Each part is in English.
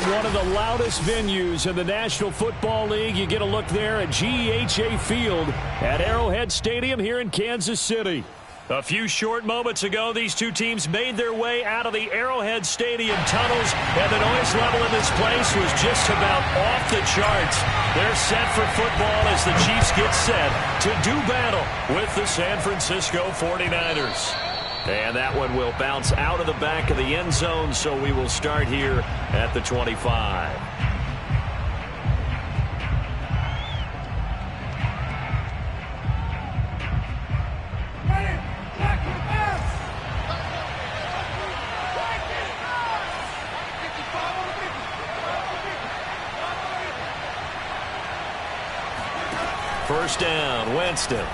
From one of the loudest venues in the National Football League, you get a look there at GEHA Field at Arrowhead Stadium here in Kansas City. A few short moments ago, these two teams made their way out of the Arrowhead Stadium tunnels, and the noise level in this place was just about off the charts. They're set for football as the Chiefs get set to do battle with the San Francisco 49ers. And that one will bounce out of the back of the end zone, so we will start here at the 25. First down, Winston.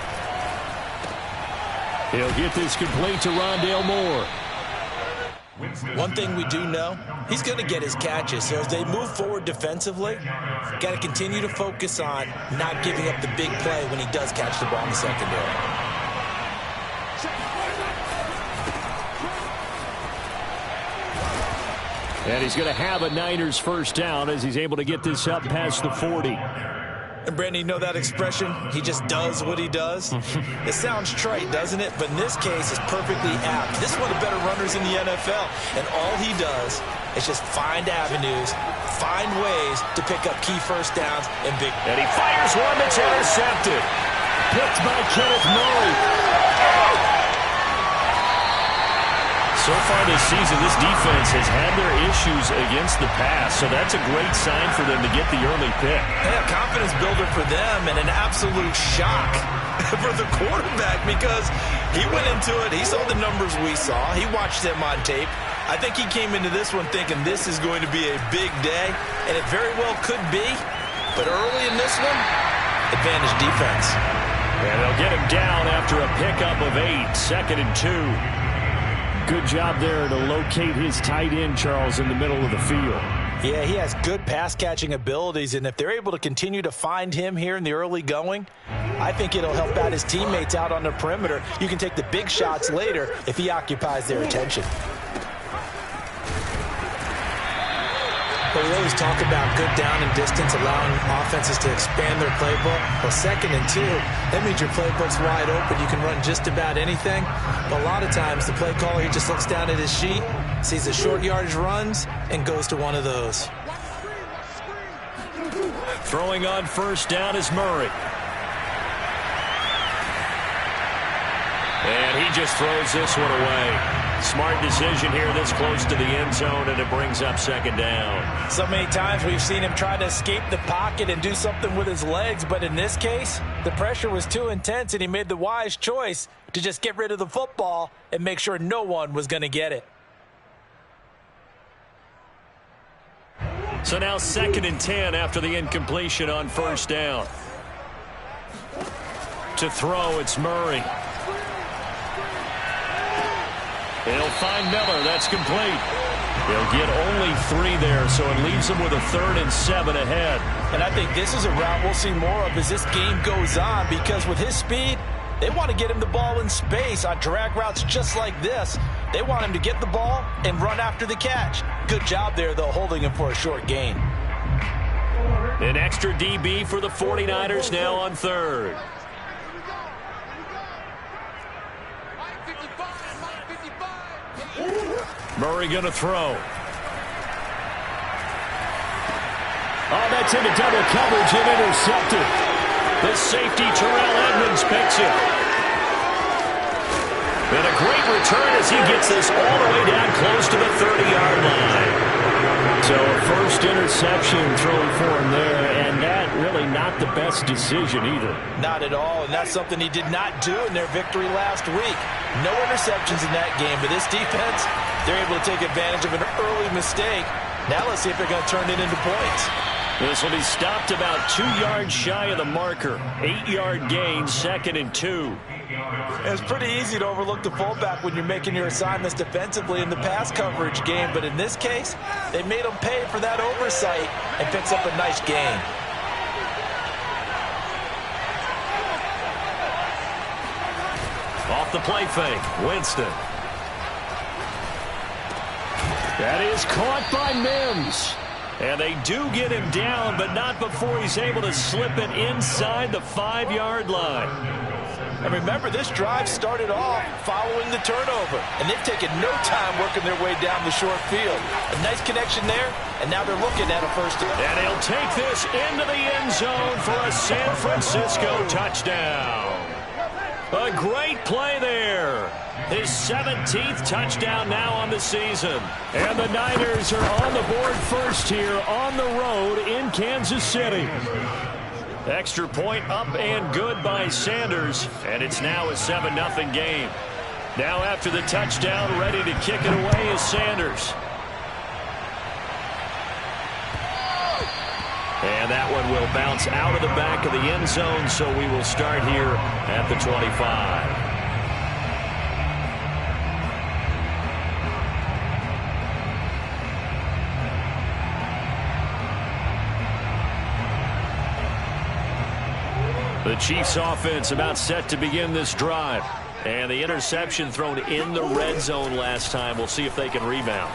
He'll get this complete to Rondale Moore. One thing we do know, he's going to get his catches. So as they move forward defensively, got to continue to focus on not giving up the big play when he does catch the ball in the secondary. And he's going to have a Niners first down as he's able to get this up past the 40. And, Brandon, you know that expression? He just does what he does? It sounds trite, doesn't it? But in this case, it's perfectly apt. This is one of the better runners in the NFL. And all he does is just find avenues, find ways to pick up key first downs and big. And he fires one that's intercepted. Picked by Kenneth Murray. So far this season, this defense has had their issues against the pass, so that's a great sign for them to get the early pick. Yeah, confidence builder for them and an absolute shock for the quarterback because he went into it. He saw the numbers we saw. He watched them on tape. I think he came into this one thinking this is going to be a big day, and it very well could be. But early in this one, advantage defense. And they'll get him down after a pickup of 8, 2nd and 2. Good job there to locate his tight end, Charles, in the middle of the field. Yeah, he has good pass-catching abilities, and if they're able to continue to find him here in the early going, I think it'll help out his teammates out on the perimeter. You can take the big shots later if he occupies their attention. But we always talk about good down and distance, allowing offenses to expand their playbook. Well, 2nd and 2, that means your playbook's wide open. You can run just about anything. But a lot of times, the play caller, he just looks down at his sheet, sees the short yardage runs, and goes to one of those. Throwing on first down is Murray. And he just throws this one away. Smart decision here this close to the end zone, and it brings up 2nd down. So many times we've seen him try to escape the pocket and do something with his legs, but in this case, the pressure was too intense, and he made the wise choice to just get rid of the football and make sure no one was going to get it. So now 2nd and 10 after the incompletion on first down. To throw, it's Murray. He'll find Miller. That's complete. He'll get only 3 there, so it leaves him with a 3rd and 7 ahead. And I think this is a route we'll see more of as this game goes on, because with his speed, they want to get him the ball in space on drag routes just like this. They want him to get the ball and run after the catch. Good job there, though, holding him for a short gain. An extra DB for the 49ers now on 3rd. Murray going to throw. Oh, that's into double coverage and intercepted. The safety, Terrell Edmonds, picks it. And a great return as he gets this all the way down close to the 30-yard line. So a first interception thrown for him there, and that really not the best decision either. Not at all, and that's something he did not do in their victory last week. No interceptions in that game, but this defense, they're able to take advantage of an early mistake. Now let's see if they're going to turn it into points. This will be stopped about 2 yards shy of the marker. 8-yard gain, 2nd and 2. It's pretty easy to overlook the fullback when you're making your assignments defensively in the pass coverage game, but in this case, they made him pay for that oversight and picks up a nice gain. Off the play fake, Winston. That is caught by Mims. And they do get him down, but not before he's able to slip it inside the 5-yard line. And remember, this drive started off following the turnover, and they've taken no time working their way down the short field. A nice connection there, and now they're looking at a first down. And he'll take this into the end zone for a San Francisco touchdown. A great play there. His 17th touchdown now on the season. And the Niners are on the board first here on the road in Kansas City. Extra point up and good by Sanders, and it's now a 7-0 game. Now after the touchdown, ready to kick it away is Sanders. And that one will bounce out of the back of the end zone, so we will start here at the 25. The Chiefs offense about set to begin this drive. And the interception thrown in the red zone last time. We'll see if they can rebound.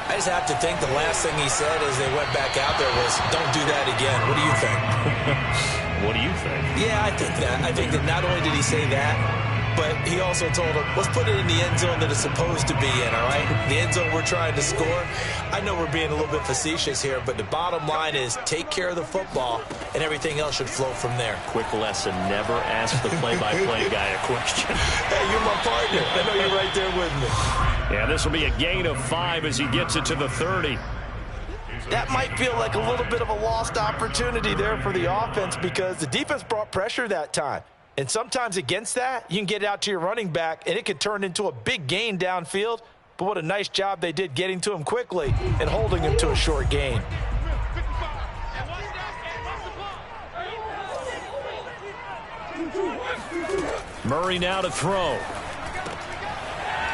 I just have to think the last thing he said as they went back out there was, don't do that again. What do you think? What do you think? Yeah, I think that. I think that not only did he say that, but he also told him, let's put it in the end zone that it's supposed to be in, all right? The end zone we're trying to score. I know we're being a little bit facetious here, but the bottom line is take care of the football, and everything else should flow from there. Quick lesson, never ask the play-by-play guy a question. Hey, you're my partner. I know you're right there with me. Yeah, this will be a gain of 5 as he gets it to the 30. That might feel like a little bit of a lost opportunity there for the offense because the defense brought pressure that time. And sometimes against that, you can get it out to your running back, and it could turn into a big gain downfield. But what a nice job they did getting to him quickly and holding him to a short gain. Murray now to throw.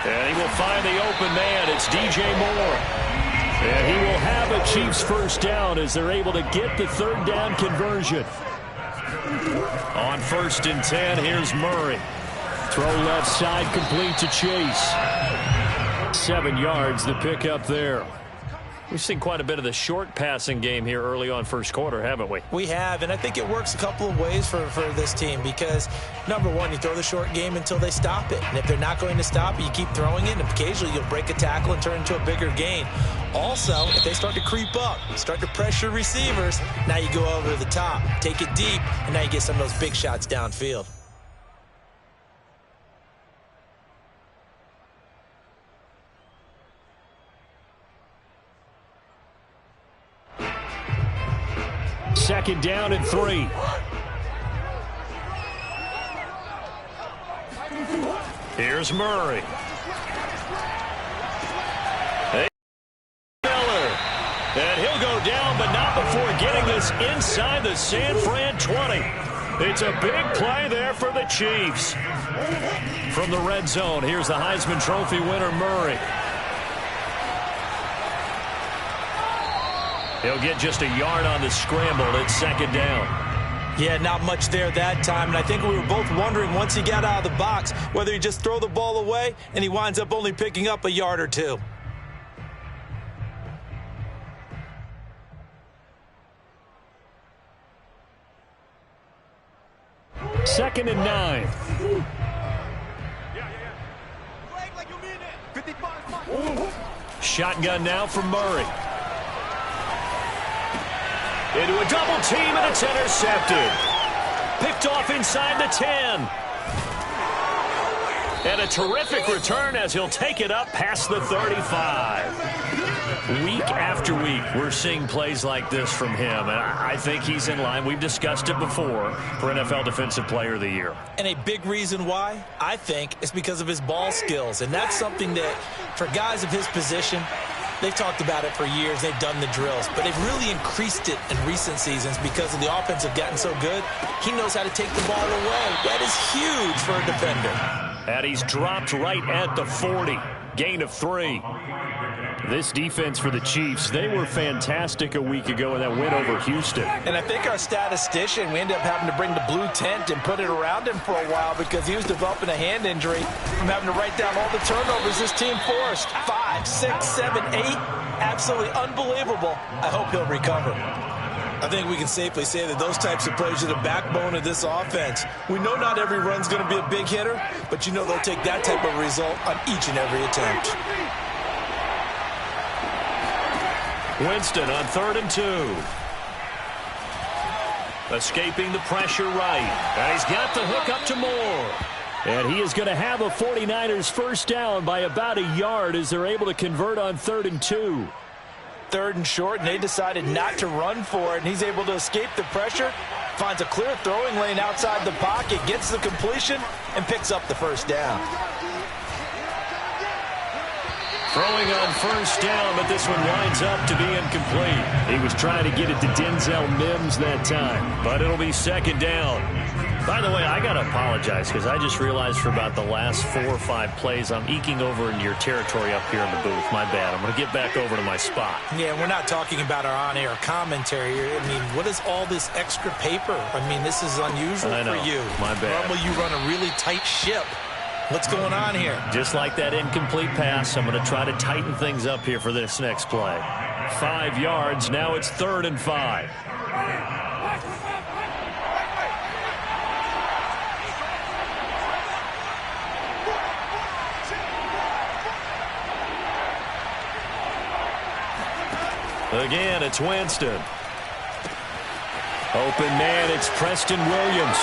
And he will find the open man. It's DJ Moore. And he will have a Chiefs first down as they're able to get the third down conversion. On 1st and 10, here's Murray. Throw left side, complete to Chase. 7 yards, the pickup there. We've seen quite a bit of the short passing game here early on first quarter, haven't we? We have, and I think it works a couple of ways for this team because, number one, you throw the short game until they stop it. And if they're not going to stop it, you keep throwing it, and occasionally you'll break a tackle and turn into a bigger gain. Also, if they start to creep up, start to pressure receivers, now you go over to the top, take it deep, and now you get some of those big shots downfield. Second down and 3. Here's Murray. Miller. And he'll go down, but not before getting this inside the San Fran 20. It's a big play there for the Chiefs. From the red zone, here's the Heisman Trophy winner, Murray. He'll get just a yard on the scramble. It's second down. Yeah, not much there that time. And I think we were both wondering once he got out of the box whether he just throw the ball away and he winds up only picking up a yard or two. Second and 9. Shotgun now from Murray. Into a double team, and it's intercepted. Picked off inside the 10. And a terrific return as he'll take it up past the 35. Week after week, we're seeing plays like this from him, and I think he's in line. We've discussed it before for NFL Defensive Player of the Year. And a big reason why, I think, is because of his ball skills. And that's something that, for guys of his position, they've talked about it for years. They've done the drills. But they've really increased it in recent seasons because of the offense have gotten so good. He knows how to take the ball away. That is huge for a defender. And he's dropped right at the 40. Gain of 3. This defense for the Chiefs, they were fantastic a week ago in that win over Houston. And I think our statistician, we ended up having to bring the blue tent and put it around him for a while because he was developing a hand injury from having to write down all the turnovers this team forced. 5, 6, 7, 8. Absolutely unbelievable. I hope he'll recover. I think we can safely say that those types of plays are the backbone of this offense. We know not every run's going to be a big hitter, but you know they'll take that type of result on each and every attempt. Winston on 3rd and 2. Escaping the pressure right. And he's got the hook up to Moore. And he is going to have a 49ers first down by about a yard as they're able to convert on 3rd and 2. 3rd and short, and they decided not to run for it, and he's able to escape the pressure, finds a clear throwing lane outside the pocket, gets the completion, and picks up the first down. Throwing on first down, but this one winds up to be incomplete. He was trying to get it to Denzel Mims that time, but it'll be 2nd down. By the way, I got to apologize because I just realized for about the last 4 or 5 plays, I'm eking over into your territory up here in the booth. My bad. I'm going to get back over to my spot. Yeah, we're not talking about our on-air commentary here. I mean, what is all this extra paper? I mean, this is unusual for you. My bad. Normally you run a really tight ship. What's going on here? Just like that incomplete pass, I'm going to try to tighten things up here for this next play. 5 yards. Now it's 3rd and 5. Again, it's Winston. Open man, it's Preston Williams.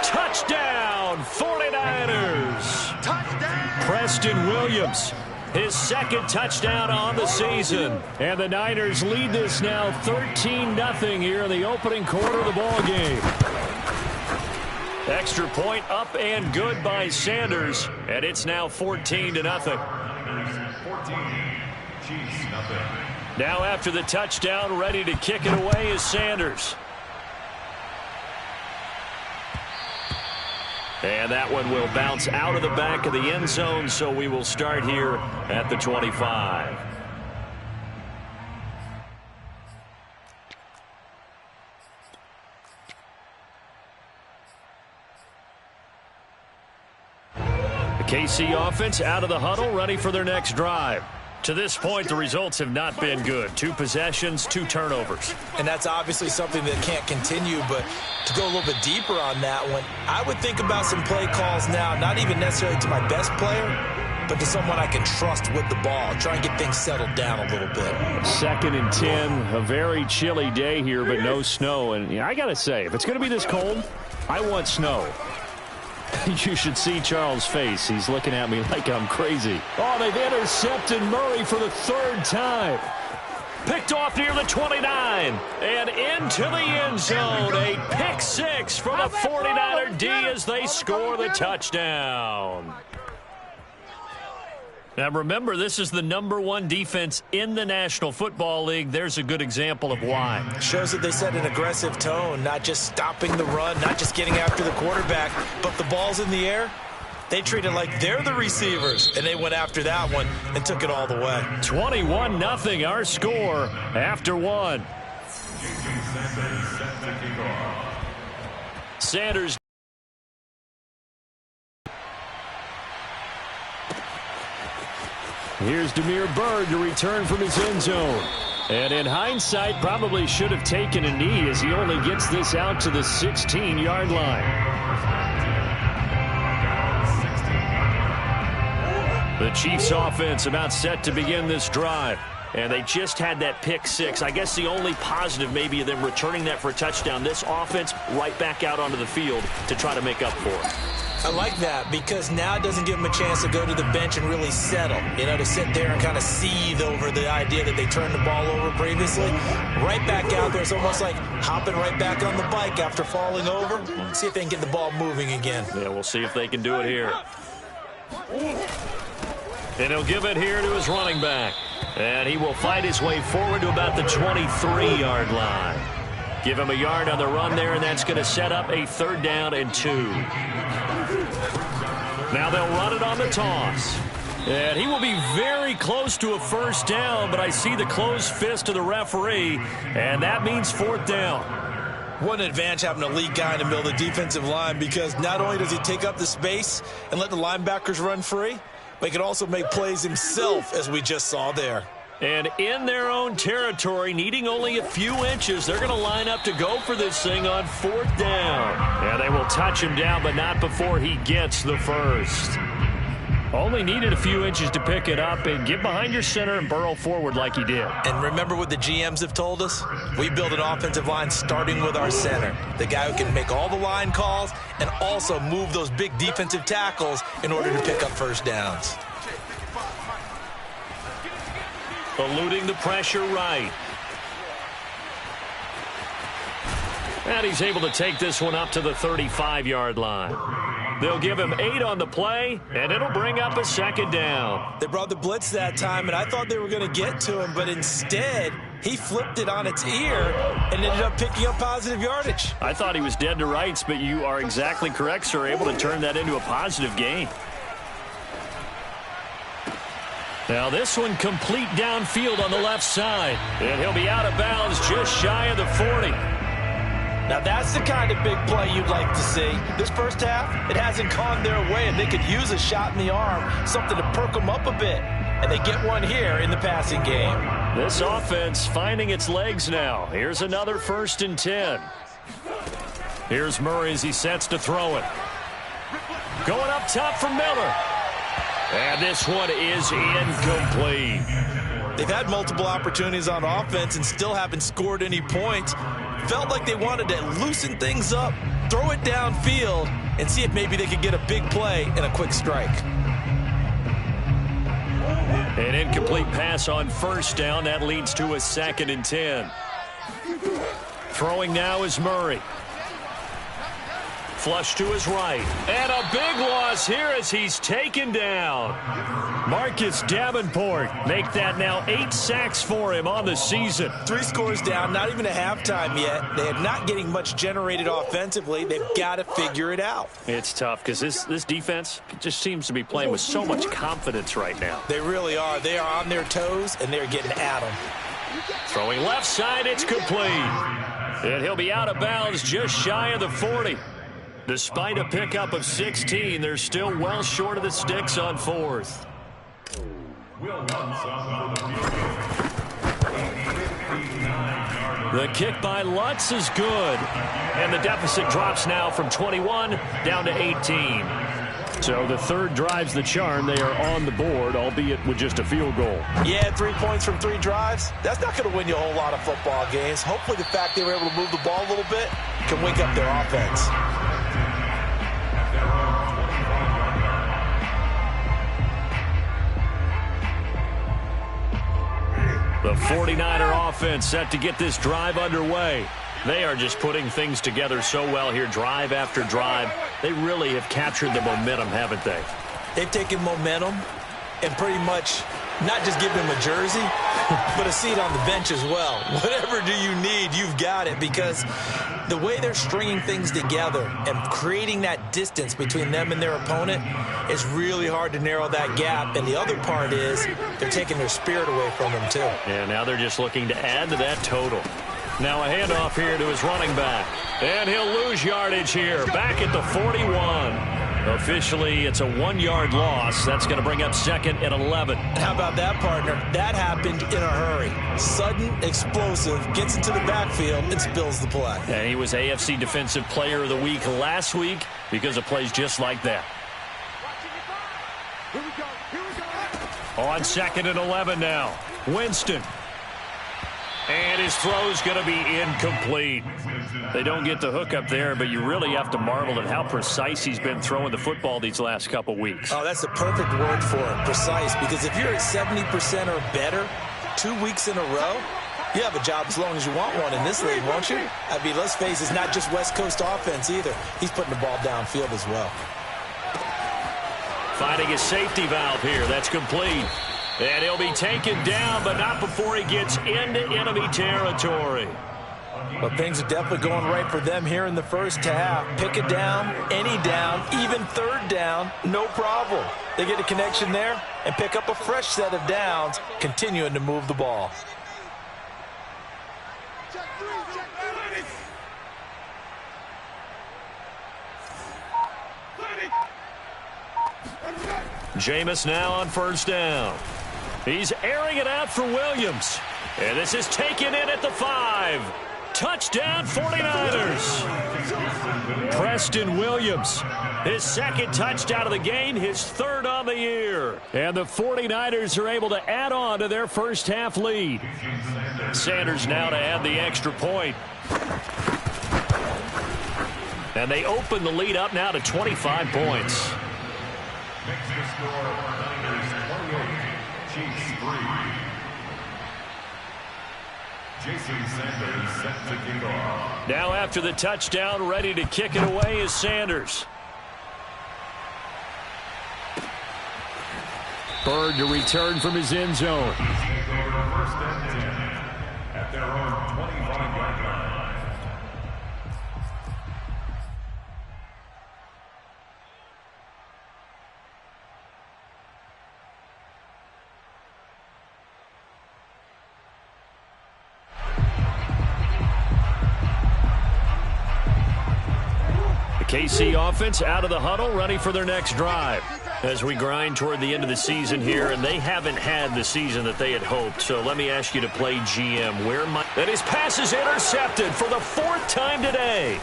Touchdown, 49ers. Touchdown. Preston Williams, his 2nd touchdown on the season. And the Niners lead this now 13-0 here in the opening quarter of the ball game. Extra point up and good by Sanders. And it's now 14-0. Now after the touchdown, ready to kick it away is Sanders. And that one will bounce out of the back of the end zone, so we will start here at the 25. The KC offense out of the huddle, ready for their next drive. To this point, the results have not been good. 2 possessions, 2 turnovers. And that's obviously something that can't continue, but to go a little bit deeper on that one, I would think about some play calls now, not even necessarily to my best player, but to someone I can trust with the ball. Try and get things settled down a little bit. 2nd and 10, a very chilly day here, but no snow. And I got to say, if it's going to be this cold, I want snow. You should see Charles' face. He's looking at me like I'm crazy. Oh, they've intercepted Murray for the 3rd time. Picked off near the 29 and into the end zone. A pick 6 for the 49er D as they score the touchdown. Now remember, this is the #1 defense in the National Football League. There's a good example of why. Shows that they set an aggressive tone, not just stopping the run, not just getting after the quarterback, but the ball's in the air. They treat it like they're the receivers, and they went after that one and took it all the way. 21-0 our score after 1. Sanders. Here's Damiere Byrd to return from his end zone. And in hindsight, probably should have taken a knee as he only gets this out to the 16-yard line. The Chiefs offense about set to begin this drive. And they just had that pick 6. I guess the only positive maybe of them returning that for a touchdown. This offense right back out onto the field to try to make up for it. I like that because now it doesn't give them a chance to go to the bench and really settle, to sit there and kind of seethe over the idea that they turned the ball over previously. Right back out there, it's almost like hopping right back on the bike after falling over. See if they can get the ball moving again. Yeah, we'll see if they can do it here. And he'll give it here to his running back. And he will fight his way forward to about the 23-yard line. Give him a yard on the run there, and that's going to set up a 3rd down and 2. Now they'll run it on the toss. And he will be very close to a first down, but I see the closed fist of the referee, and that means 4th down. What an advantage having a lead guy in the middle of the defensive line, because not only does he take up the space and let the linebackers run free, but he can also make plays himself, as we just saw there. And in their own territory, needing only a few inches, they're going to line up to go for this thing on 4th down. And they will touch him down, but not before he gets the first. Only needed a few inches to pick it up and get behind your center and burrow forward like he did. And remember what the GMs have told us? We build an offensive line starting with our center, the guy who can make all the line calls and also move those big defensive tackles in order to pick up first downs. Eluding the pressure right. And he's able to take this one up to the 35-yard line. They'll give him 8 on the play, and it'll bring up a 2nd down. They brought the blitz that time, and I thought they were going to get to him, but instead he flipped it on its ear and ended up picking up positive yardage. I thought he was dead to rights, but you are exactly correct, sir, able to turn that into a positive gain. Now this one complete downfield on the left side. And he'll be out of bounds just shy of the 40. Now that's the kind of big play you'd like to see. This first half, it hasn't gone their way, and they could use a shot in the arm, something to perk them up a bit. And they get one here in the passing game. This offense finding its legs now. Here's another 1st and 10. Here's Murray as he sets to throw it. Going up top for Miller. And this one is incomplete. They've had multiple opportunities on offense and still haven't scored any points. Felt like they wanted to loosen things up, throw it downfield, and see if maybe they could get a big play and a quick strike. An incomplete pass on 1st down. That leads to a 2nd and 10. Throwing now is Murray. Flush to his right. And a big loss here as he's taken down. Marcus Davenport make that now 8 sacks for him on the season. 3 scores down, not even a halftime yet. They are not getting much generated offensively. They've got to figure it out. It's tough because this defense just seems to be playing with so much confidence right now. They really are. They are on their toes, and they're getting at them. Throwing left side, it's complete. And he'll be out of bounds just shy of the 40. Despite a pickup of 16, they're still well short of the sticks on 4th. The kick by Lutz is good. And the deficit drops now from 21 down to 18. So the 3rd drives the charm. They are on the board, albeit with just a field goal. Yeah, 3 points from 3 drives. That's not going to win you a whole lot of football games. Hopefully the fact they were able to move the ball a little bit can wake up their offense. The 49er offense set to get this drive underway. They are just putting things together so well here, drive after drive. They really have captured the momentum, haven't they? They've taken momentum and pretty much not just given them a jersey, but a seat on the bench as well. Whatever do you need, you've got it, because the way they're stringing things together and creating that distance between them and their opponent is really hard to narrow that gap. And the other part is they're taking their spirit away from them too. And now they're just looking to add to that total. Now a handoff here to his running back. And he'll lose yardage here, back at the 41. Officially, it's a 1-yard loss. That's going to bring up 2nd and 11. How about that, partner? That happened in a hurry. Sudden, explosive, gets into the backfield, and spills the play. And he was AFC Defensive Player of the Week last week because of plays just like that. On 2nd and 11 now. Winston. And his throw's going to be incomplete. They don't get the hook up there, but you really have to marvel at how precise he's been throwing the football these last couple weeks. Oh, that's the perfect word for it, precise, because if you're at 70% or better 2 weeks in a row, you have a job as long as you want one in this league, won't you? I mean, let's face it, it's not just West Coast offense either. He's putting the ball downfield as well. Finding a safety valve here. That's complete. And he'll be taken down, but not before he gets into enemy territory. Well, things are definitely going right for them here in the first half. Pick it down, any down, even 3rd down, no problem. They get a connection there and pick up a fresh set of downs, continuing to move the ball. Jameis now on 1st down. He's airing it out for Williams. And this is taken in at the 5. Touchdown 49ers. Preston Williams, his second touchdown of the game, his third on the year. And the 49ers are able to add on to their first half lead. Sanders now to add the extra point. And they open the lead up now to 25 points. Next to score, Niners 28, Chiefs 3. Jason Sanders set to kick off. Now after the touchdown, ready to kick it away is Sanders. Bird to return from his end zone. First and 10 at their own 25-yard line. KC offense out of the huddle, ready for their next drive. As we grind toward the end of the season here, and they haven't had the season that they had hoped. So let me ask you to play GM. And his pass is intercepted for the 4th time today.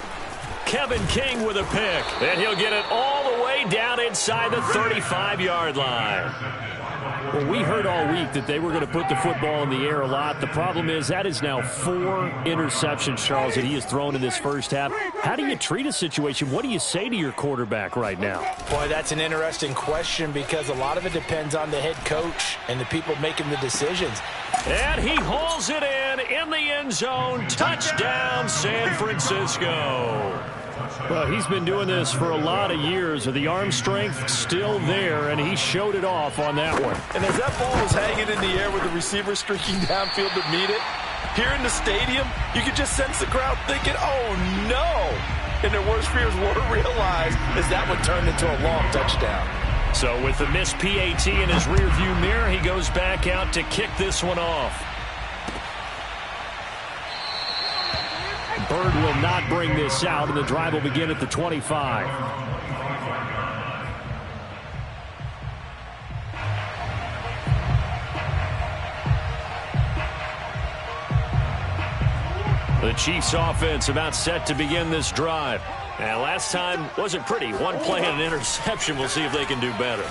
Kevin King with a pick. And he'll get it all the way down inside the 35-yard line. Well, we heard all week that they were going to put the football in the air a lot. The problem is that is now 4 interceptions, Charles, that he has thrown in this first half. How do you treat a situation? What do you say to your quarterback right now? Boy, that's an interesting question because a lot of it depends on the head coach and the people making the decisions. And he hauls it in the end zone. Touchdown, San Francisco. Well, he's been doing this for a lot of years. The arm strength still there, and he showed it off on that one. And as that ball was hanging in the air with the receiver streaking downfield to meet it, here in the stadium, you could just sense the crowd thinking, oh, no. And their worst fears were realized as that one turned into a long touchdown. So with the missed PAT in his rearview mirror, he goes back out to kick this one off. Bird will not bring this out, and the drive will begin at the 25. The Chiefs offense about set to begin this drive. And last time wasn't pretty. One play and an interception. We'll see if they can do better.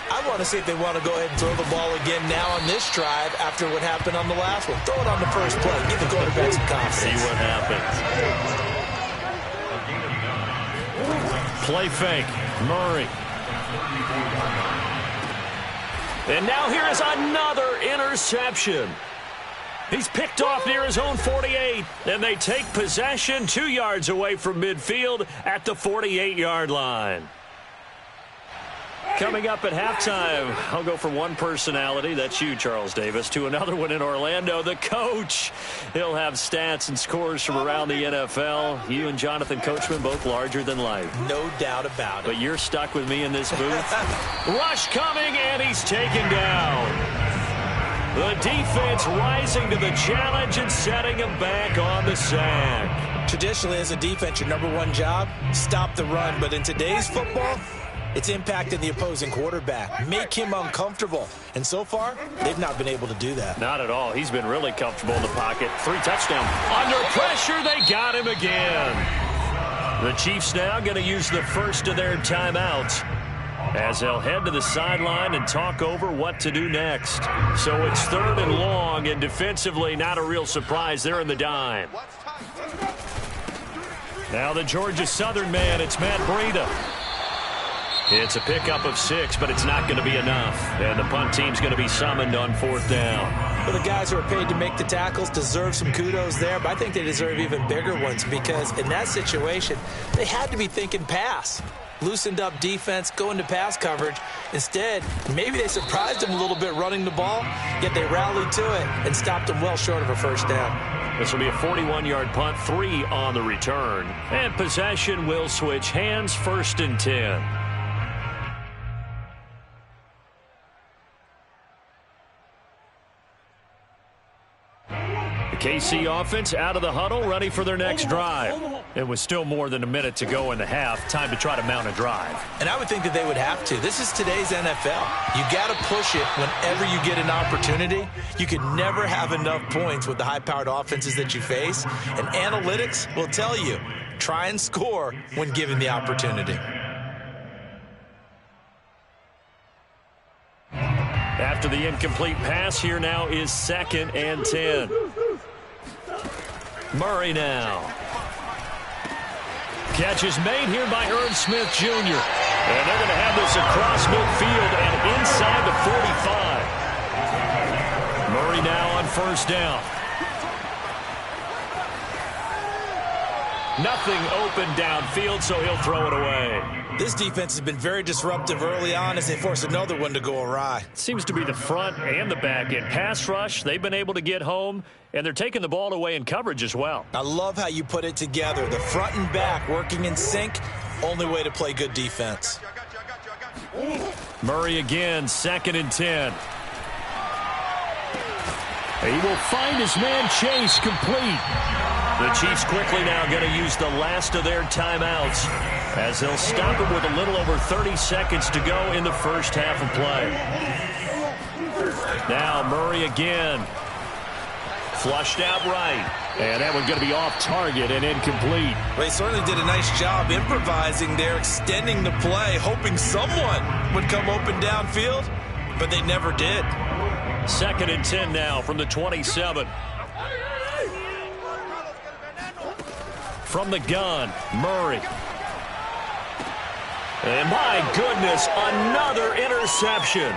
I want to see if they want to go ahead and throw the ball again now on this drive after what happened on the last one. Throw it on the first play. Give the quarterback some confidence. See what happens. Play fake. Murray. And now here is another interception. He's picked off near his own 48, and they take possession 2 yards away from midfield at the 48-yard line. Coming up at halftime, I'll go from one personality, that's you, Charles Davis, to another one in Orlando, the coach. He'll have stats and scores from around the NFL. You and Jonathan Coachman both larger than life. No doubt about it. But you're stuck with me in this booth. Rush coming, and he's taken down. The defense rising to the challenge and setting him back on the sack. Traditionally, as a defense, your number one job, stop the run. But in today's football, it's impacting the opposing quarterback. Make him uncomfortable. And so far, they've not been able to do that. Not at all. He's been really comfortable in the pocket. 3 touchdowns. Under pressure, they got him again. The Chiefs now going to use the first of their timeouts as they'll head to the sideline and talk over what to do next. So it's 3rd and long, and defensively, not a real surprise. They're in the dime. Now the Georgia Southern man, it's Matt Breida. It's a pickup of 6, but it's not going to be enough. And the punt team's going to be summoned on 4th down. Well, the guys who are paid to make the tackles deserve some kudos there, but I think they deserve even bigger ones because in that situation, they had to be thinking pass. Loosened up defense, going to pass coverage. Instead, maybe they surprised them a little bit running the ball, yet they rallied to it and stopped them well short of a first down. This will be a 41-yard punt, 3 on the return. And possession will switch hands, 1st and 10. The KC offense out of the huddle, ready for their next drive. It was still more than a minute to go in the half. Time to try to mount a drive. And I would think that they would have to. This is today's NFL. You got to push it whenever you get an opportunity. You can never have enough points with the high-powered offenses that you face. And analytics will tell you, try and score when given the opportunity. After the incomplete pass, here now is 2nd and 10. Murray now. Catch is made here by Irv Smith Jr. And they're going to have this across midfield and inside the 45. Murray now on 1st down. Nothing open downfield, so he'll throw it away. This defense has been very disruptive early on as they force another one to go awry. Seems to be the front and the back end. Pass rush, they've been able to get home, and they're taking the ball away in coverage as well. I love how you put it together. The front and back working in sync, only way to play good defense. Murray again, 2nd and 10. He will find his man Chase complete. The Chiefs quickly now going to use the last of their timeouts as they'll stop him with a little over 30 seconds to go in the first half of play. Now Murray again. Flushed out right. And that one's going to be off target and incomplete. Well, he certainly did a nice job improvising there, extending the play, hoping someone would come open downfield, but they never did. 2nd and 10 now from the 27. From the gun, Murray. And my goodness, another interception.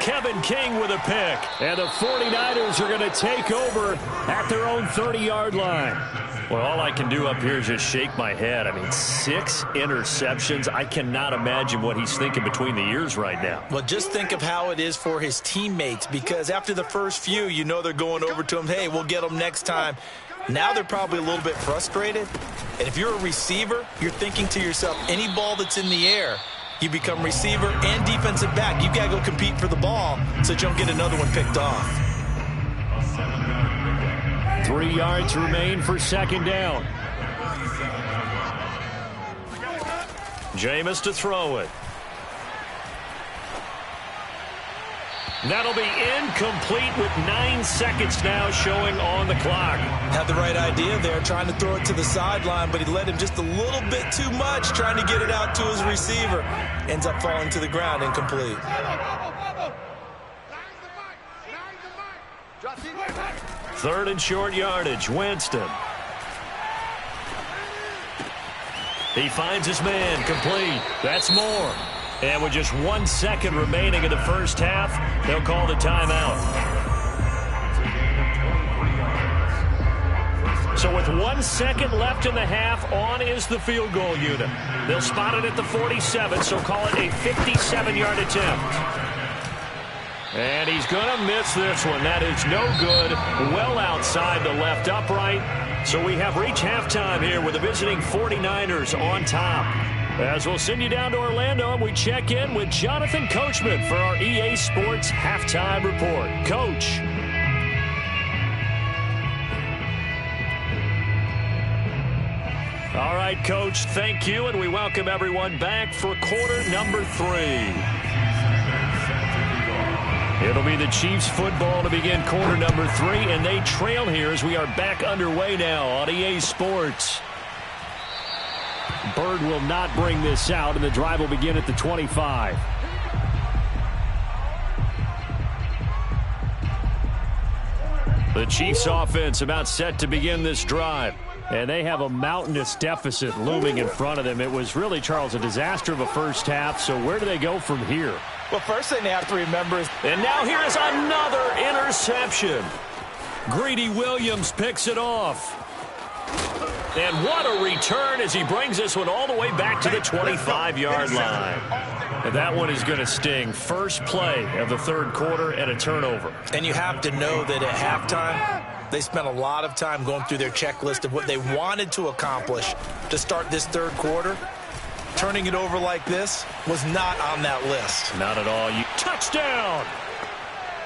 Kevin King with a pick. And the 49ers are going to take over at their own 30-yard line. Well, all I can do up here is just shake my head. I mean, 6 interceptions. I cannot imagine what he's thinking between the ears right now. Well, just think of how it is for his teammates, because after the first few, you know they're going over to him, hey, we'll get them next time. Now they're probably a little bit frustrated. And if you're a receiver, you're thinking to yourself, any ball that's in the air, you become receiver and defensive back. You've got to go compete for the ball so that you don't get another one picked off. 3 yards remain for 2nd down. Jameis to throw it. That'll be incomplete with 9 seconds now showing on the clock. Had the right idea there, trying to throw it to the sideline, but he led him just a little bit too much, trying to get it out to his receiver. Ends up falling to the ground, incomplete. Third and short yardage, Winston. He finds his man, complete. That's more. And with just 1 second remaining in the first half, they'll call the timeout. So with 1 second left in the half, on is the field goal unit. They'll spot it at the 47, so call it a 57-yard attempt. And he's going to miss this one. That is no good. Well outside the left upright. So we have reached halftime here with the visiting 49ers on top. As we'll send you down to Orlando, and we check in with Jonathan Coachman for our EA Sports Halftime Report. Coach. All right, Coach, thank you, and we welcome everyone back for quarter number 3. It'll be the Chiefs football to begin quarter number 3, and they trail here as we are back underway now on EA Sports. Bird will not bring this out, and the drive will begin at the 25. The Chiefs offense about set to begin this drive. And they have a mountainous deficit looming in front of them. It was really, Charles, a disaster of a first half. So where do they go from here? Well, first thing they have to remember is... And now here is another interception. Greedy Williams picks it off. And what a return as he brings this one all the way back to the 25-yard line. And that one is going to sting. First play of the third quarter and a turnover. And you have to know that at halftime, they spent a lot of time going through their checklist of what they wanted to accomplish to start this third quarter. Turning it over like this was not on that list. Not at all. Touchdown!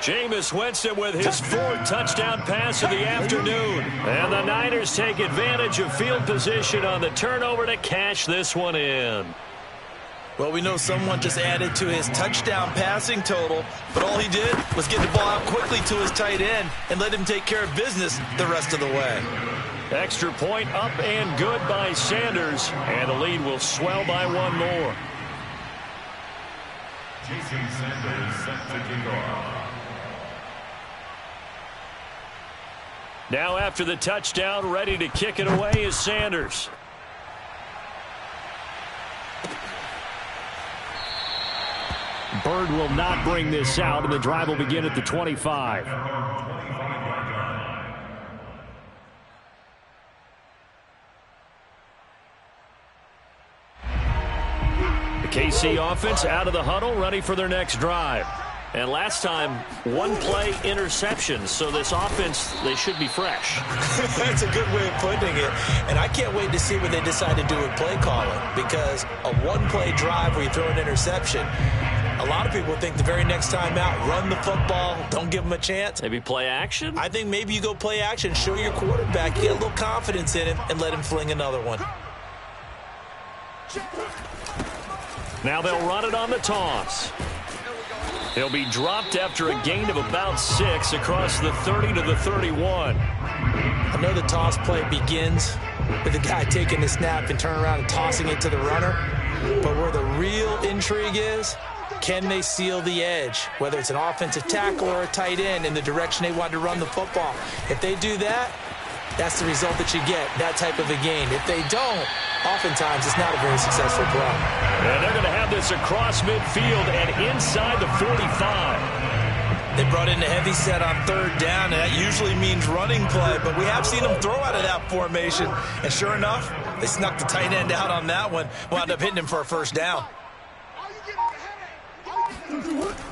Jameis Winston with his 4th touchdown pass of the afternoon. And the Niners take advantage of field position on the turnover to cash this one in. Well, we know someone just added to his touchdown passing total, but all he did was get the ball out quickly to his tight end and let him take care of business the rest of the way. Extra point up and good by Sanders, and the lead will swell by one more. Jason Sanders set to kick off. Now after the touchdown, ready to kick it away is Sanders. Bird will not bring this out, and the drive will begin at the 25. The KC offense out of the huddle, ready for their next drive. And last time, one play interception, so this offense, they should be fresh. That's a good way of putting it. And I can't wait to see what they decide to do with play calling, because a one-play drive where you throw an interception, a lot of people think the very next time out, run the football, don't give them a chance. Maybe play action? I think maybe you go play action, show your quarterback, you get a little confidence in him, and let him fling another one. Now they'll run it on the toss. He'll be dropped after a gain of about 6 across the 30 to the 31. I know the toss play begins with the guy taking the snap and turning around and tossing it to the runner. But where the real intrigue is, can they seal the edge, whether it's an offensive tackle or a tight end, in the direction they want to run the football? If they do that, that's the result that you get, that type of a gain. If they don't, oftentimes it's not a very successful play. And they're going to have this across midfield and inside the 45. They brought in the heavy set on 3rd down, and that usually means running play, but we have seen them throw out of that formation. And sure enough, they snuck the tight end out on that one, wound up hitting him for a 1st down.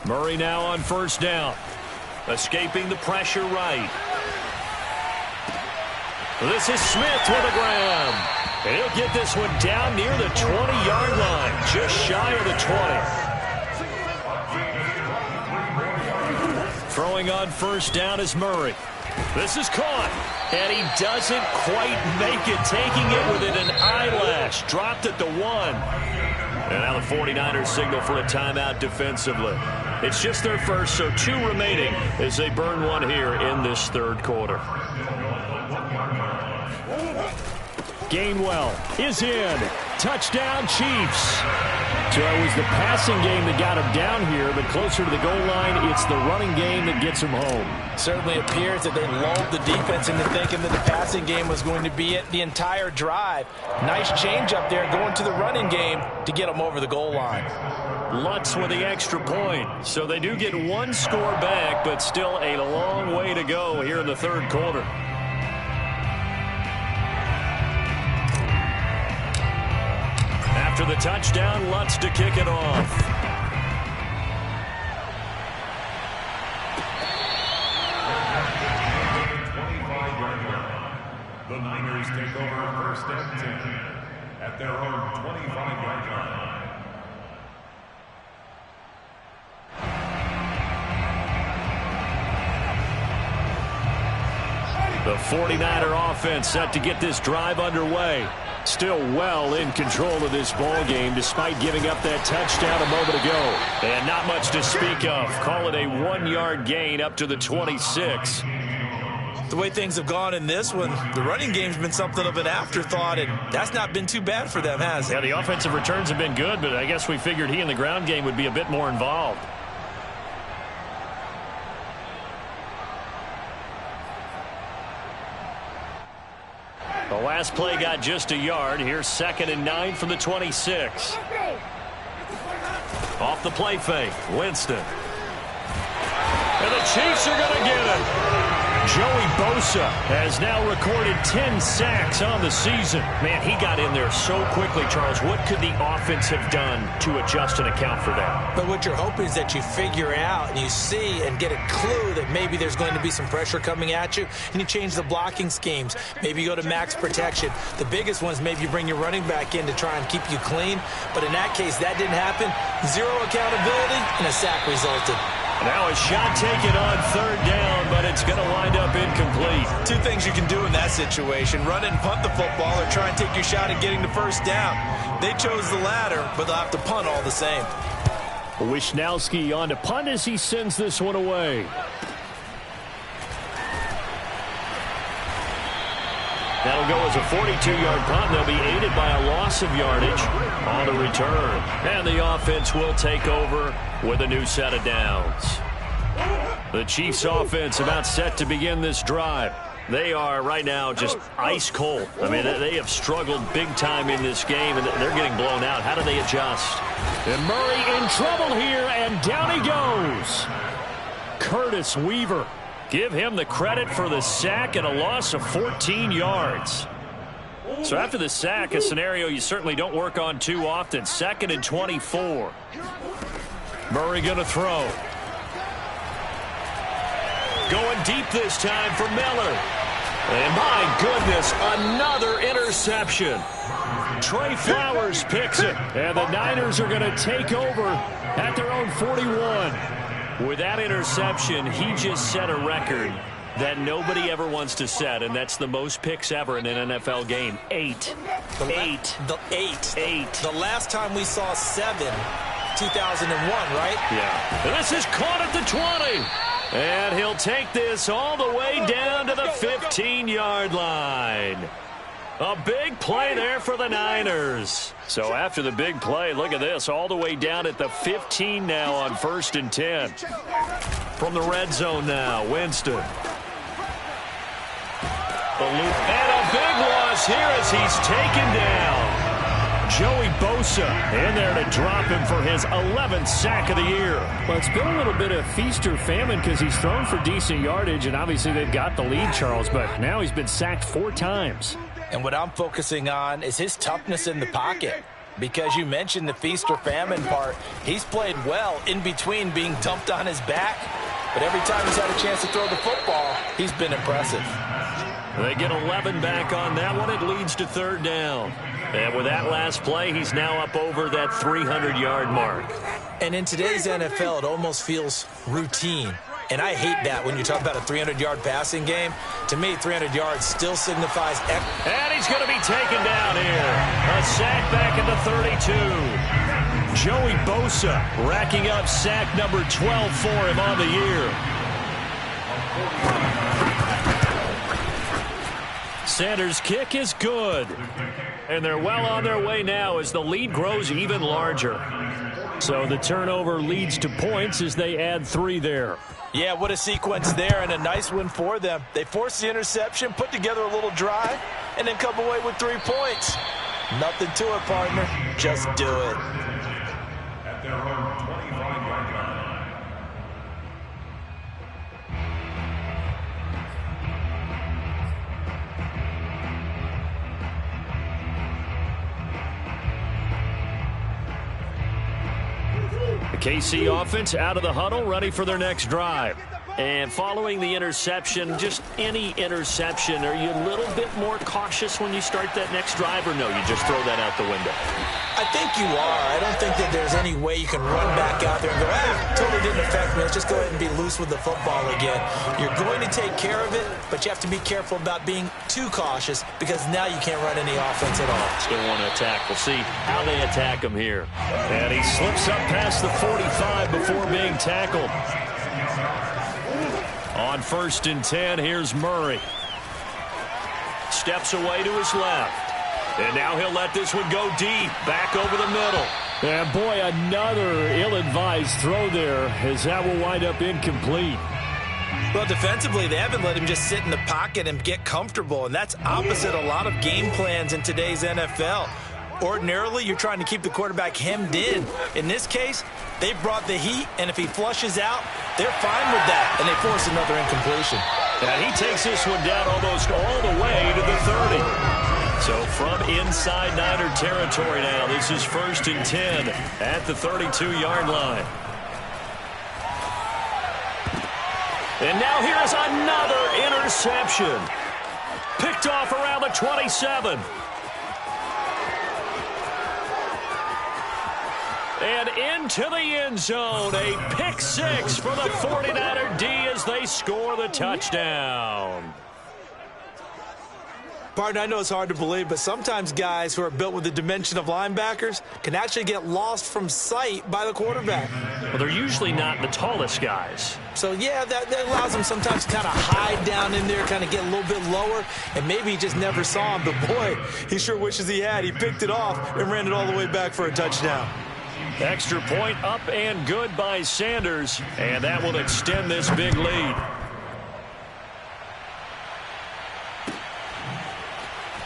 Murray now on 1st down. Escaping the pressure right. This is Smith with a grab. And he'll get this one down near the 20-yard line, just shy of the 20. Throwing on 1st down is Murray. This is caught, and he doesn't quite make it, taking it within an eyelash. Dropped at the 1. And now the 49ers signal for a timeout defensively. It's just their first, so 2 remaining as they burn one here in this 3rd quarter. Gainwell is in. Touchdown, Chiefs. So it was the passing game that got him down here, but closer to the goal line, it's the running game that gets him home. Certainly appears that they lulled the defense into thinking that the passing game was going to be it the entire drive. Nice change up there going to the running game to get them over the goal line. Lutz with the extra point. So they do get 1 score back, but still a long way to go here in the 3rd quarter. After the touchdown, Lutz to kick it off. The Niners take over 1st and 10 at their own 25-yard line. The 49er offense set to get this drive underway. Still well in control of this ball game despite giving up that touchdown a moment ago. And not much to speak of. Call it a 1-yard gain up to the 26. The way things have gone in this one, the running game's been something of an afterthought, and that's not been too bad for them, has it? Yeah, the offensive returns have been good, but I guess we figured he in the ground game would be a bit more involved. The last play got just a yard. Here's 2nd and 9 from the 26. Off the play fake, Winston. And the Chiefs are going to get it. Joey Bosa has now recorded 10 sacks on the season. Man, he got in there so quickly, Charles. What could the offense have done to adjust and account for that? But what you're hoping is that you figure out and you see and get a clue that maybe there's going to be some pressure coming at you, and you change the blocking schemes. Maybe you go to max protection. The biggest ones, maybe you bring your running back in to try and keep you clean. But in that case, that didn't happen. 0 accountability, and a sack resulted. Now a shot taken on third down, but it's going to wind up incomplete. Two things you can do in that situation: run it and punt the football, or try and take your shot at getting the first down. They chose the latter, but they'll have to punt all the same. Wisnowski on to punt as he sends this one away. That'll go as a 42-yard punt. They'll be aided by a loss of yardage on the return. And the offense will take over with a new set of downs. The Chiefs offense about set to begin this drive. They are right now just ice cold. I mean, they have struggled big time in this game, and they're getting blown out. How do they adjust? And Murray in trouble here, and down he goes. Curtis Weaver. Give him the credit for the sack and a loss of 14 yards. So after the sack, a scenario you certainly don't work on too often. 2nd and 24. Murray going to throw. Going deep this time for Miller. And my goodness, another interception. Trey Flowers picks it. And the Niners are going to take over at their own 41. With that interception, he just set a record that nobody ever wants to set, and that's the most picks ever in an NFL game. 8. The last time we saw 7, 2001, right? Yeah. And this is caught at the 20. And he'll take this all the way down to the 15-yard line. A big play there for the Niners. So after the big play, look at this, all the way down at the 15 now on 1st and 10. From the red zone now, Winston. And a big loss here as he's taken down. Joey Bosa in there to drop him for his 11th sack of the year. Well, it's been a little bit of feast or famine because he's thrown for decent yardage, and obviously they've got the lead, Charles, but now he's been sacked 4 times. And what I'm focusing on is his toughness in the pocket. Because you mentioned the feast or famine part. He's played well in between being dumped on his back. But every time he's had a chance to throw the football, he's been impressive. They get 11 back on that one. It leads to 3rd down. And with that last play, he's now up over that 300-yard mark. And in today's NFL, it almost feels routine. And I hate that when you talk about a 300-yard passing game. To me, 300 yards still signifies... And he's going to be taken down here. A sack back at the 32. Joey Bosa racking up sack number 12 for him on the year. Sanders' kick is good. And they're well on their way now as the lead grows even larger. So the turnover leads to points as they add 3 there. Yeah, what a sequence there, and a nice win for them. They forced the interception, put together a little drive, and then come away with 3 points. Nothing to it, partner. Just do it. At their own 25-yard line. The KC offense out of the huddle, ready for their next drive. And following the interception, just any interception, are you a little bit more cautious when you start that next drive, or no, you just throw that out the window? I think you are. I don't think that there's any way you can run back out there and go, totally didn't affect me. Let's just go ahead and be loose with the football again. You're going to take care of it, but you have to be careful about being too cautious because now you can't run any offense at all. Still want to attack. We'll see how they attack him here. And he slips up past the 45 before being tackled. On 1st and 10, here's Murray. Steps away to his left. And now he'll let this one go deep, back over the middle. And boy, another ill-advised throw there, as that will wind up incomplete. Well, defensively, they haven't let him just sit in the pocket and get comfortable, and that's opposite a lot of game plans in today's NFL. Ordinarily, you're trying to keep the quarterback hemmed in. In this case, they brought the heat, and if he flushes out, they're fine with that, and they force another incompletion. And he takes this one down almost all the way to the 30. So from inside Niner territory now, this is 1st and 10 at the 32-yard line. And now here's another interception. Picked off around the 27. And into the end zone. A pick six for the 49er D as they score the touchdown. Partner, I know it's hard to believe, but sometimes guys who are built with the dimension of linebackers can actually get lost from sight by the quarterback. Well, they're usually not the tallest guys. So, yeah, that allows them sometimes to kind of hide down in there, kind of get a little bit lower, and maybe he just never saw him. But, boy, he sure wishes he had. He picked it off and ran it all the way back for a touchdown. Extra point up and good by Sanders, and that will extend this big lead.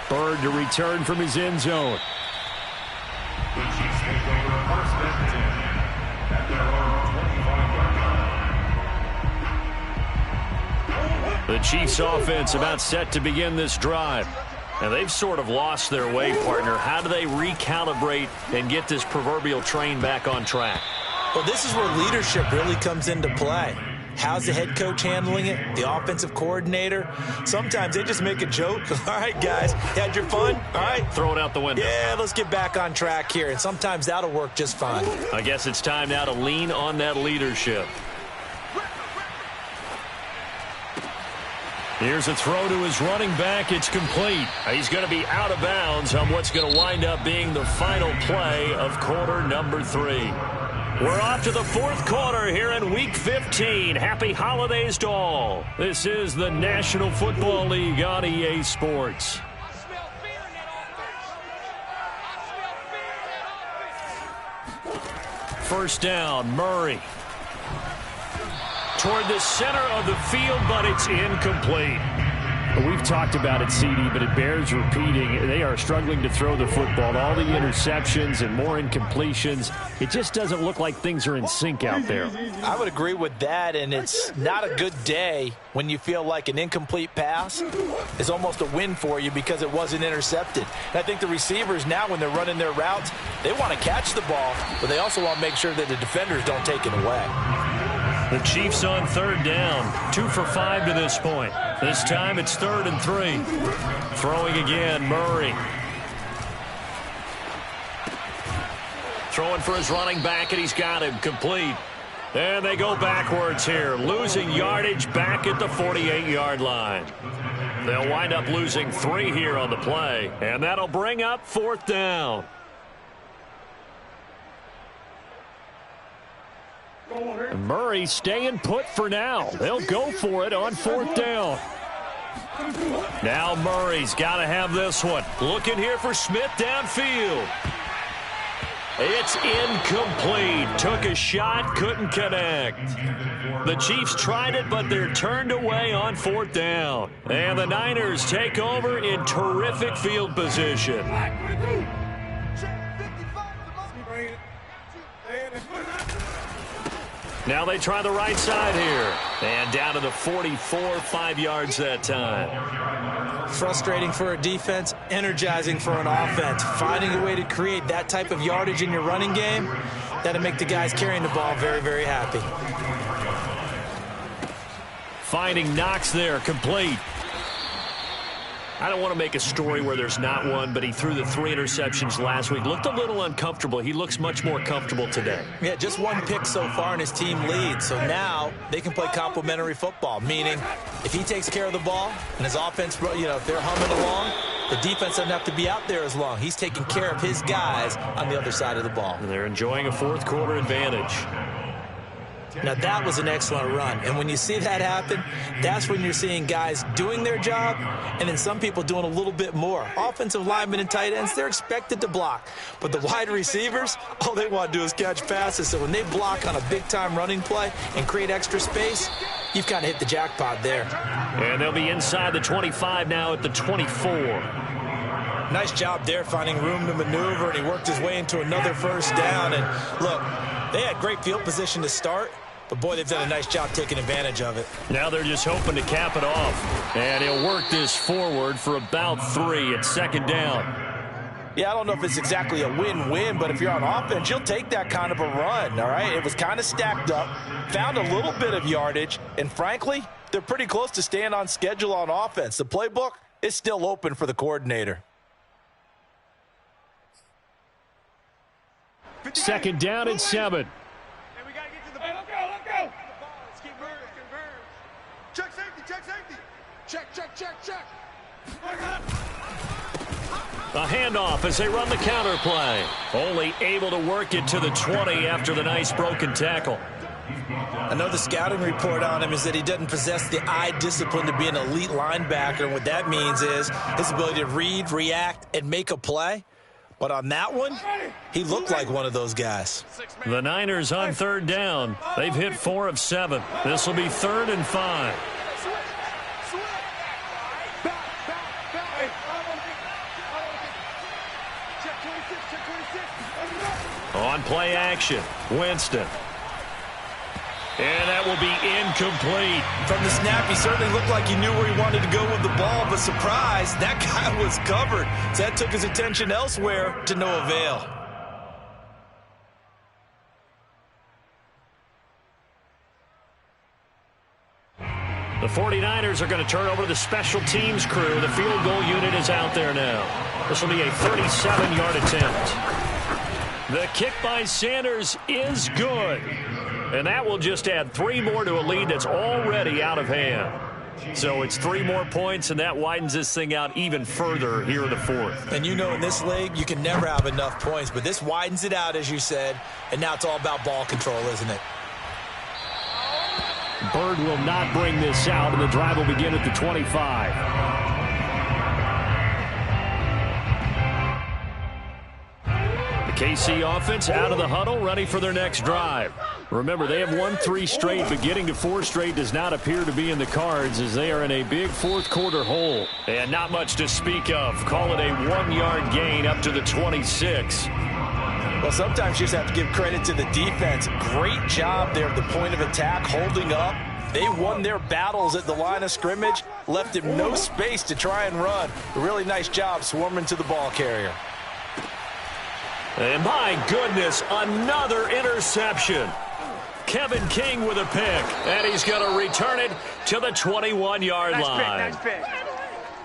Bird to return from his end zone. The Chiefs take over first and 10 at their own 25-yard line. The Chiefs offense about set to begin this drive. And they've sort of lost their way, partner. How do they recalibrate and get this proverbial train back on track? Well, this is where leadership really comes into play. How's the head coach handling it? The offensive coordinator? Sometimes they just make a joke. All right, guys, had your fun? All right. Throw it out the window. Yeah, let's get back on track here. And sometimes that'll work just fine. I guess it's time now to lean on that leadership. Here's a throw to his running back. It's complete. He's going to be out of bounds on what's going to wind up being the final play of quarter number 3. We're off to the fourth quarter here in Week 15. Happy holidays to all. This is the National Football League on EA Sports. First down, Murray. Toward the center of the field, but it's incomplete. We've talked about it, CD, but it bears repeating. They are struggling to throw the football. All the interceptions and more incompletions. It just doesn't look like things are in sync out there. I would agree with that, and it's not a good day when you feel like an incomplete pass is almost a win for you because it wasn't intercepted. And I think the receivers now, when they're running their routes, they want to catch the ball, but they also want to make sure that the defenders don't take it away. The Chiefs on third down. 2 for 5 to this point. This time it's 3rd and 3. Throwing again, Murray. Throwing for his running back, and he's got him complete. And they go backwards here, losing yardage back at the 48-yard line. They'll wind up losing 3 here on the play, and that'll bring up 4th down. Murray staying put for now. They'll go for it on 4th down. Now Murray's got to have this one. Looking here for Smith downfield. It's incomplete. Took a shot, couldn't connect. The Chiefs tried it, but they're turned away on 4th down. And the Niners take over in terrific field position. Now they try the right side here. And down to the 44, 5 yards that time. Frustrating for a defense, energizing for an offense. Finding a way to create that type of yardage in your running game, that'll make the guys carrying the ball very, very happy. Finding Knox there, complete. I don't want to make a story where there's not one, but he threw the 3 interceptions last week. Looked a little uncomfortable. He looks much more comfortable today. Yeah, just 1 pick so far and his team leads. So now they can play complementary football, meaning if he takes care of the ball and his offense, if they're humming along, the defense doesn't have to be out there as long. He's taking care of his guys on the other side of the ball. And they're enjoying a 4th quarter advantage. Now, that was an excellent run. And when you see that happen, that's when you're seeing guys doing their job and then some people doing a little bit more. Offensive linemen and tight ends, they're expected to block. But the wide receivers, all they want to do is catch passes. So when they block on a big-time running play and create extra space, you've kind of hit the jackpot there. And they'll be inside the 25 now at the 24. Nice job there finding room to maneuver, and he worked his way into another first down. And, look, they had great field position to start. But, boy, they've done a nice job taking advantage of it. Now they're just hoping to cap it off. And he'll work this forward for about 3 at 2nd down. Yeah, I don't know if it's exactly a win-win, but if you're on offense, you'll take that kind of a run, all right? It was kind of stacked up, found a little bit of yardage, and, frankly, they're pretty close to staying on schedule on offense. The playbook is still open for the coordinator. second down and 7. Hey, we got to get to the ball. Let's go. Let's keep moving. Check safety. Check. A handoff as they run the counter play. Only able to work it to the 20 after the nice broken tackle. I know the scouting report on him is that he doesn't possess the eye discipline to be an elite linebacker. And what that means is his ability to read, react, and make a play. But on that one, he looked like one of those guys. The Niners on third down. They've hit 4 of 7. This will be 3rd and 5. On play action, Winston. And that will be incomplete. From the snap, he certainly looked like he knew where he wanted to go with the ball, but surprise, that guy was covered. So that took his attention elsewhere to no avail. The 49ers are going to turn over to the special teams crew. The field goal unit is out there now. This will be a 37-yard attempt. The kick by Sanders is good. And that will just add 3 more to a lead that's already out of hand. So it's 3 more points, and that widens this thing out even further here in the 4th. And you know in this league, you can never have enough points, but this widens it out, as you said, and now it's all about ball control, isn't it? Bird will not bring this out, and the drive will begin at the 25. KC offense out of the huddle, ready for their next drive. Remember, they have won 3 straight, but getting to 4 straight does not appear to be in the cards as they are in a big 4th quarter hole. And not much to speak of. Call it a 1-yard gain up to the 26. Well, sometimes you just have to give credit to the defense. Great job there at the point of attack, holding up. They won their battles at the line of scrimmage, left him no space to try and run. A really nice job swarming to the ball carrier. And my goodness, another interception. Kevin King with a pick, and he's going to return it to the 21-yard line. Nice pick.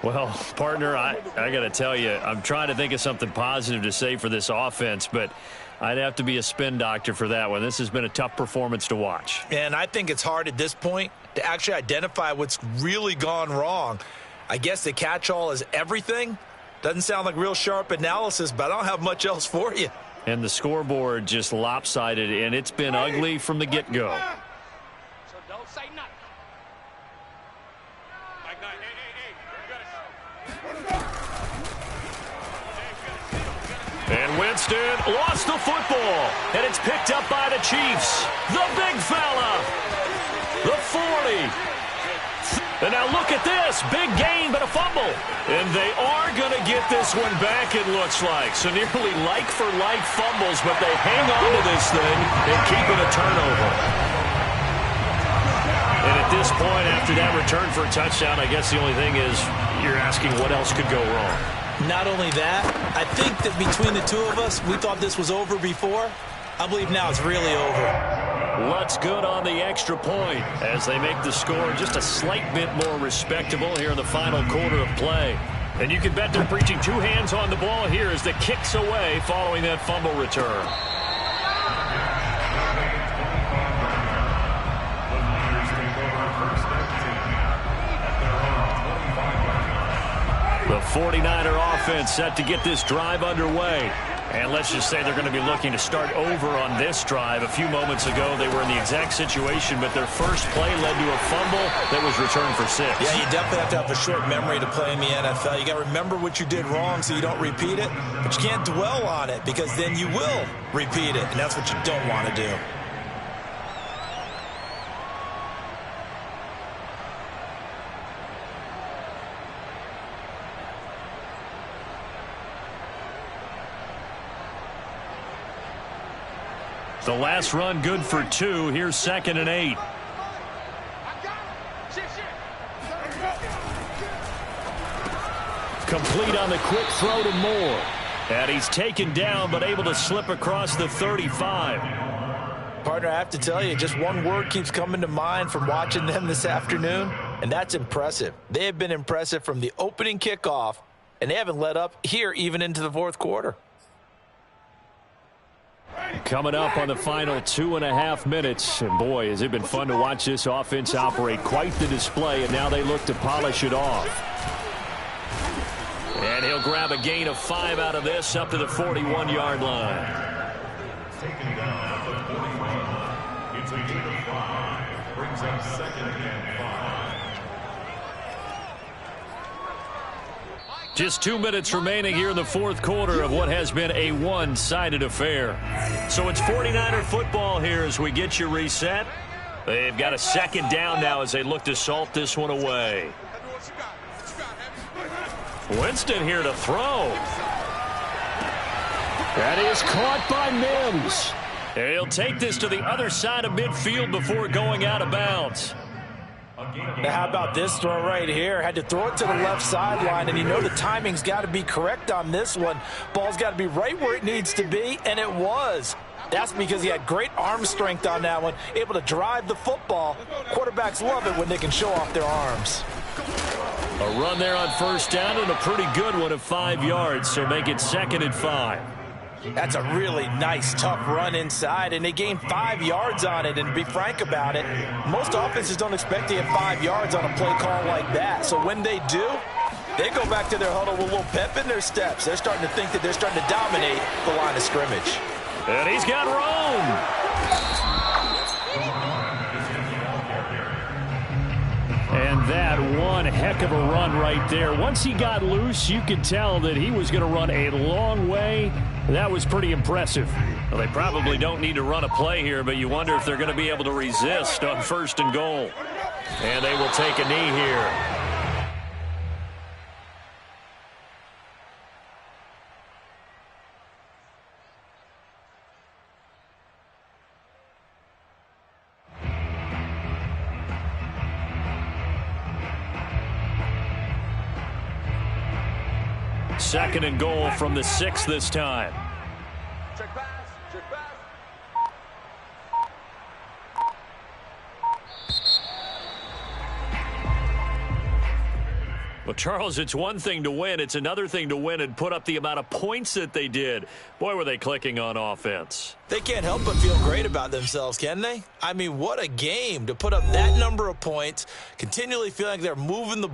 Well, partner, I got to tell you, I'm trying to think of something positive to say for this offense, but I'd have to be a spin doctor for that one. This has been a tough performance to watch. And I think it's hard at this point to actually identify what's really gone wrong. I guess the catch-all is everything. Doesn't sound like real sharp analysis, but I don't have much else for you. And the scoreboard just lopsided, and it's been ugly from the get-go. So don't say nothing. And Winston lost the football, and it's picked up by the Chiefs. The big fella, the 40. And now look at this. Big gain, but a fumble. And they are going to get this one back, it looks like. So nearly like-for-like fumbles, but they hang on to this thing and keep it a turnover. And at this point, after that return for a touchdown, I guess the only thing is you're asking what else could go wrong. Not only that, I think that between the two of us, we thought this was over before. I believe now it's really over. Lutz good on the extra point as they make the score just a slight bit more respectable here in the final quarter of play. And you can bet they're preaching 2 hands on the ball here as the kick's away following that fumble return. The 49er offense set to get this drive underway. And let's just say they're going to be looking to start over on this drive. A few moments ago, they were in the exact situation, but their first play led to a fumble that was returned for 6. Yeah, you definitely have to have a short memory to play in the NFL. You got to remember what you did wrong so you don't repeat it, but you can't dwell on it because then you will repeat it, and that's what you don't want to do. The last run good for 2. Here's 2nd and 8. Complete on the quick throw to Moore. And he's taken down but able to slip across the 35. Partner, I have to tell you, just one word keeps coming to mind from watching them this afternoon, and that's impressive. They have been impressive from the opening kickoff, and they haven't let up here even into the 4th quarter. Ready. Coming up on the final 2.5 minutes. And boy, has it been fun to watch this offense operate. Quite the display, and now they look to polish it off. And he'll grab a gain of 5 out of this up to the 41-yard line. Taken down at the 41. It's a gain of 5. Brings up 2nd and 5. Just 2 minutes remaining here in the fourth quarter of what has been a one-sided affair. So it's 49er football here as we get you reset. They've got a 2nd down now as they look to salt this one away. Winston here to throw. That is caught by Mims. He'll take this to the other side of midfield before going out of bounds. Now, how about this throw right here? Had to throw it to the left sideline, and you know the timing's got to be correct on this one. Ball's got to be right where it needs to be, and it was. That's because he had great arm strength on that one, able to drive the football. Quarterbacks love it when they can show off their arms. A run there on 1st down and a pretty good one of 5 yards, so make it 2nd and 5. That's a really nice, tough run inside, and they gained 5 yards on it. And to be frank about it, most offenses don't expect to get 5 yards on a play call like that. So when they do, they go back to their huddle with a little pep in their steps. They're starting to think that they're starting to dominate the line of scrimmage. And he's got room. And that one heck of a run right there. Once he got loose, you could tell that he was going to run a long way. That was pretty impressive. Well, they probably don't need to run a play here, but you wonder if they're going to be able to resist on 1st and goal. And they will take a knee here. Second and goal from the 6 this time. Check pass. Check pass. Well, Charles, it's one thing to win. It's another thing to win and put up the amount of points that they did. Boy, were they clicking on offense. They can't help but feel great about themselves, can they? I mean, what a game to put up that number of points, continually feeling like they're moving the ball.